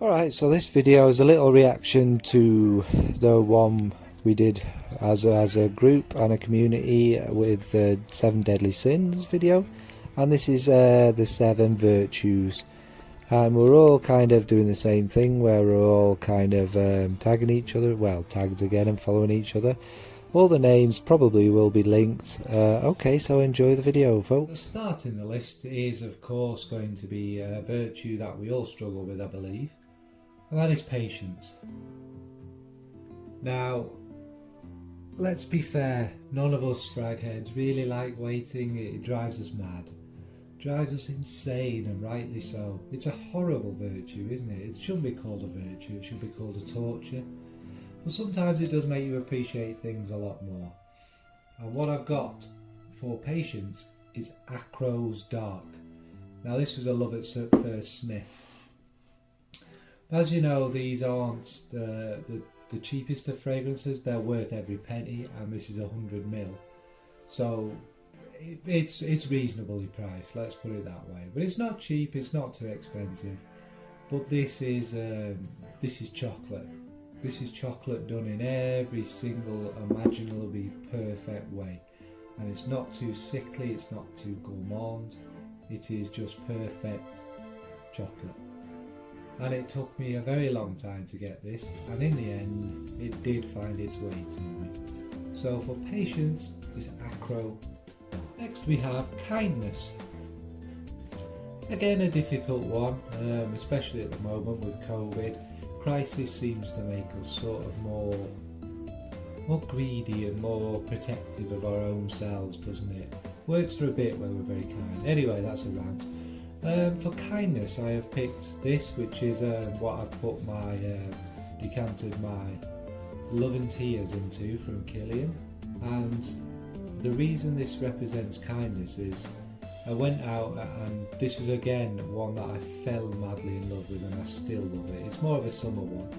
Alright, so this video is a little reaction to the one we did as a group and a community with the 7 Deadly Sins video, and this is the 7 Virtues, and we're all kind of doing the same thing where we're all kind of tagging each other, well, tagged again and following each other. All the names probably will be linked. Okay, so enjoy the video, folks. Starting the list is of course going to be a virtue that we all struggle with, I believe, and that is patience. Now, let's be fair, none of us fragheads really like waiting. It drives us mad, drives us insane, and rightly so. It's a horrible virtue, isn't it? It shouldn't be called a virtue, it should be called a torture. But sometimes it does make you appreciate things a lot more. And what I've got for patience is Acro's Dark. Now this was a love at first sniff. As you know, these aren't the cheapest of fragrances. They're worth every penny, and this is 100ml. So it's reasonably priced, let's put it that way. But it's not cheap, it's not too expensive. But this is chocolate. This is chocolate done in every single imaginably perfect way. And it's not too sickly, it's not too gourmand. It is just perfect chocolate. And it took me a very long time to get this, and in the end it did find its way to me. So for patience is Acro. Next we have kindness. Again, a difficult one, especially at the moment with COVID. Crisis seems to make us sort of more greedy and more protective of our own selves, doesn't it? Works for a bit when we're very kind. Anyway, that's a rant. For kindness, I have picked this, which is what I've put my decanted my Love and Tears into from Killian. And the reason this represents kindness is I went out, and this was again one that I fell madly in love with, and I still love it. It's more of a summer one,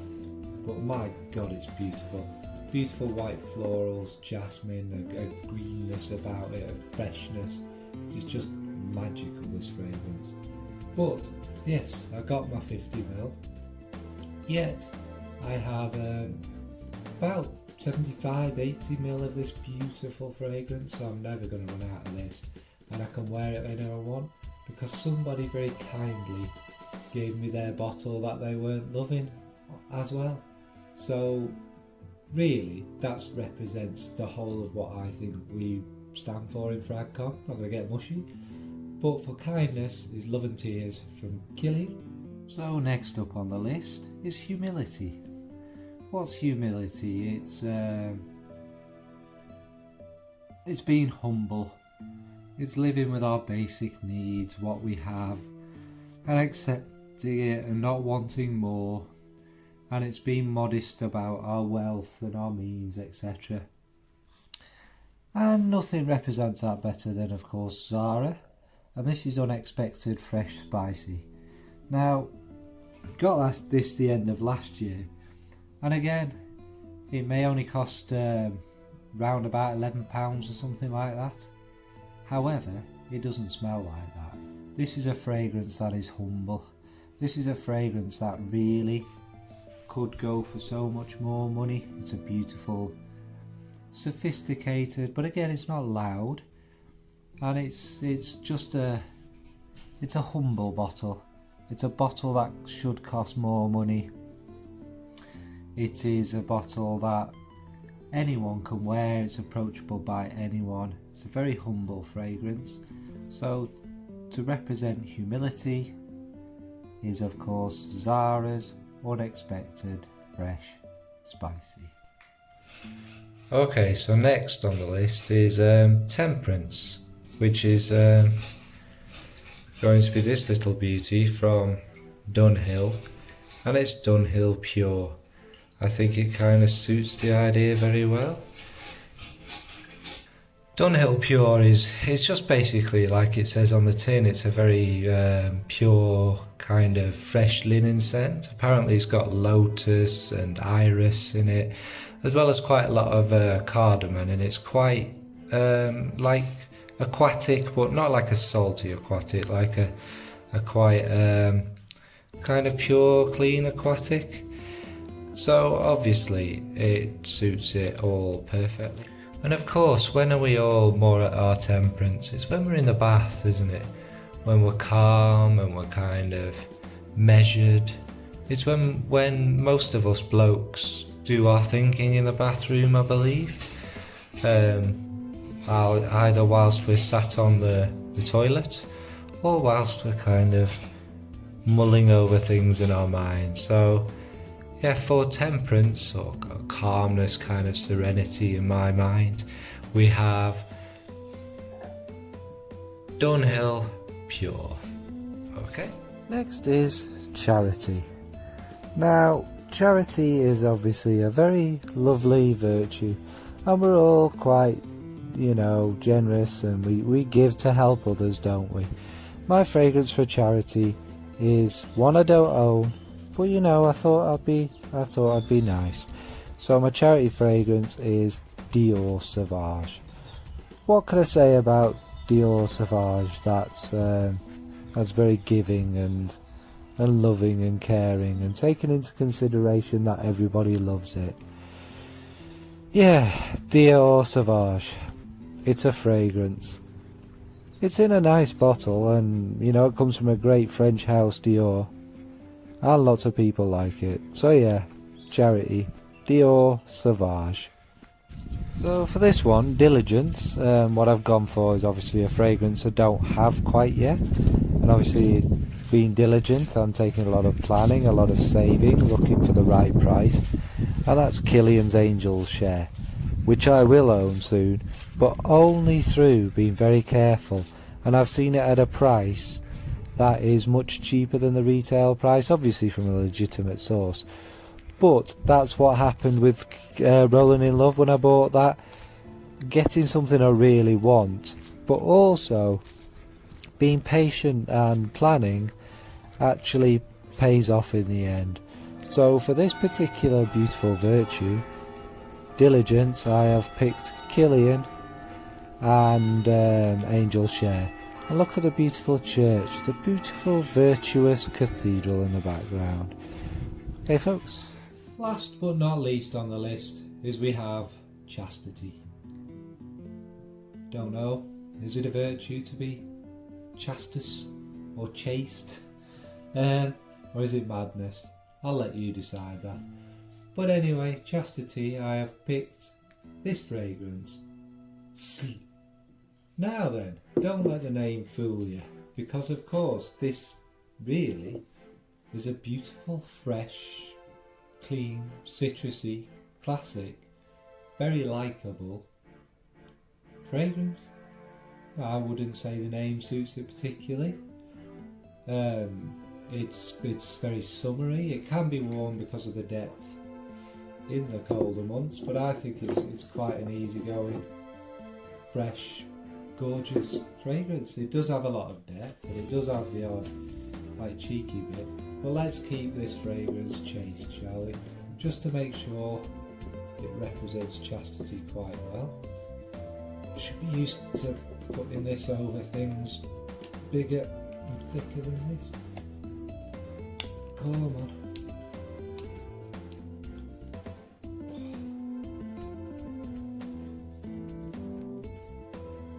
but my god, it's beautiful. Beautiful white florals, jasmine, a greenness about it, a freshness. It's just magical, this fragrance. But yes, I got my 50ml, yet I have about 75-80ml of this beautiful fragrance, so I'm never going to run out of this. And I can wear it whenever I want, because somebody very kindly gave me their bottle that they weren't loving as well. So really, that represents the whole of what I think we stand for in FragCon. Not going to get mushy, but for kindness is Love and Tears from Killian. So next up on the list is humility. What's humility? It's being humble. It's living with our basic needs, what we have, and accepting it and not wanting more. And it's being modest about our wealth and our means, etc. And nothing represents that better than, of course, Zara. And this is Unexpected Fresh Spicy. Now, got this the end of last year. And again, it may only cost round about £11 or something like that. However, it doesn't smell like that. This is a fragrance that is humble. This is a fragrance that really could go for so much more money. It's a beautiful, sophisticated, but again, it's not loud. And it's a humble bottle. It's a bottle that should cost more money. It is a bottle that anyone can wear. It's approachable by anyone. It's a very humble fragrance. So to represent humility is of course Zara's Unexpected Fresh Spicy. Okay, so next on the list is Temperance, which is going to be this little beauty from Dunhill, and it's Dunhill Pure. I think it kind of suits the idea very well. Dunhill Pure is just basically like it says on the tin. It's a very pure kind of fresh linen scent. Apparently it's got lotus and iris in it, as well as quite a lot of cardamom, and it's quite like aquatic, but not like a salty aquatic, like a quite kind of pure, clean, aquatic. So obviously it suits it all perfectly. And of course, when are we all more at our temperance? It's when we're in the bath, isn't it? When we're calm and we're kind of measured. It's when most of us blokes do our thinking in the bathroom, I believe. Either whilst we're sat on the toilet or whilst we're kind of mulling over things in our mind. So yeah, for temperance or calmness, kind of serenity in my mind, we have Dunhill Pure. Okay. Next is charity. Now, charity is obviously a very lovely virtue, and we're all quite, generous, and we give to help others, don't we? My fragrance for charity is one I don't own, but I thought I'd be nice. So my charity fragrance is Dior Sauvage. What can I say about Dior Sauvage that's very giving and loving and caring, and taking into consideration that everybody loves it? Yeah, Dior Sauvage. It's a fragrance. It's in a nice bottle, and it comes from a great French house, Dior, and lots of people like it. So yeah, charity, Dior Sauvage. So for this one, Diligence, what I've gone for is obviously a fragrance I don't have quite yet, and obviously being diligent, I'm taking a lot of planning, a lot of saving, looking for the right price, and that's Killian's Angel's Share, which I will own soon, but only through being very careful, and I've seen it at a price that is much cheaper than the retail price, obviously from a legitimate source. But that's what happened with Rolling in Love when I bought that. Getting something I really want, but also being patient and planning actually pays off in the end. So for this particular beautiful virtue, Diligence, I have picked Killian and Angel Share. And look at the beautiful church, the beautiful Virtuous Cathedral in the background. Okay folks. Last but not least on the list is we have Chastity. Don't know, is it a virtue to be chastis or chaste? Or is it madness? I'll let you decide that. But anyway, Chastity, I have picked this fragrance. Sleep. Now then, don't let the name fool you, because of course this really is a beautiful, fresh, clean, citrusy, classic, very likeable fragrance. I wouldn't say the name suits it particularly. It's very summery. It can be worn because of the depth in the colder months, but I think it's quite an easygoing, fresh, gorgeous fragrance. It does have a lot of depth, and it does have the odd quite cheeky bit, but let's keep this fragrance chaste, shall we? Just to make sure it represents chastity quite well. Should be used to putting this over things bigger and thicker than this. Come on.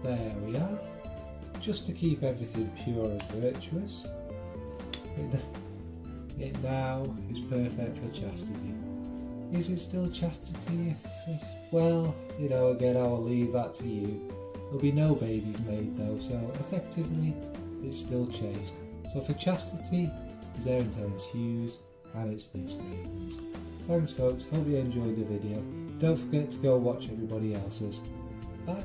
There we are. Just to keep everything pure and virtuous. It now is perfect for chastity. Is it still chastity? Well, again, I will leave that to you. There'll be no babies made though, so effectively it's still chaste. So for chastity, is Aaron Terence Hughes, and it's this fragrance. Thanks folks, hope you enjoyed the video. Don't forget to go watch everybody else's. Bye.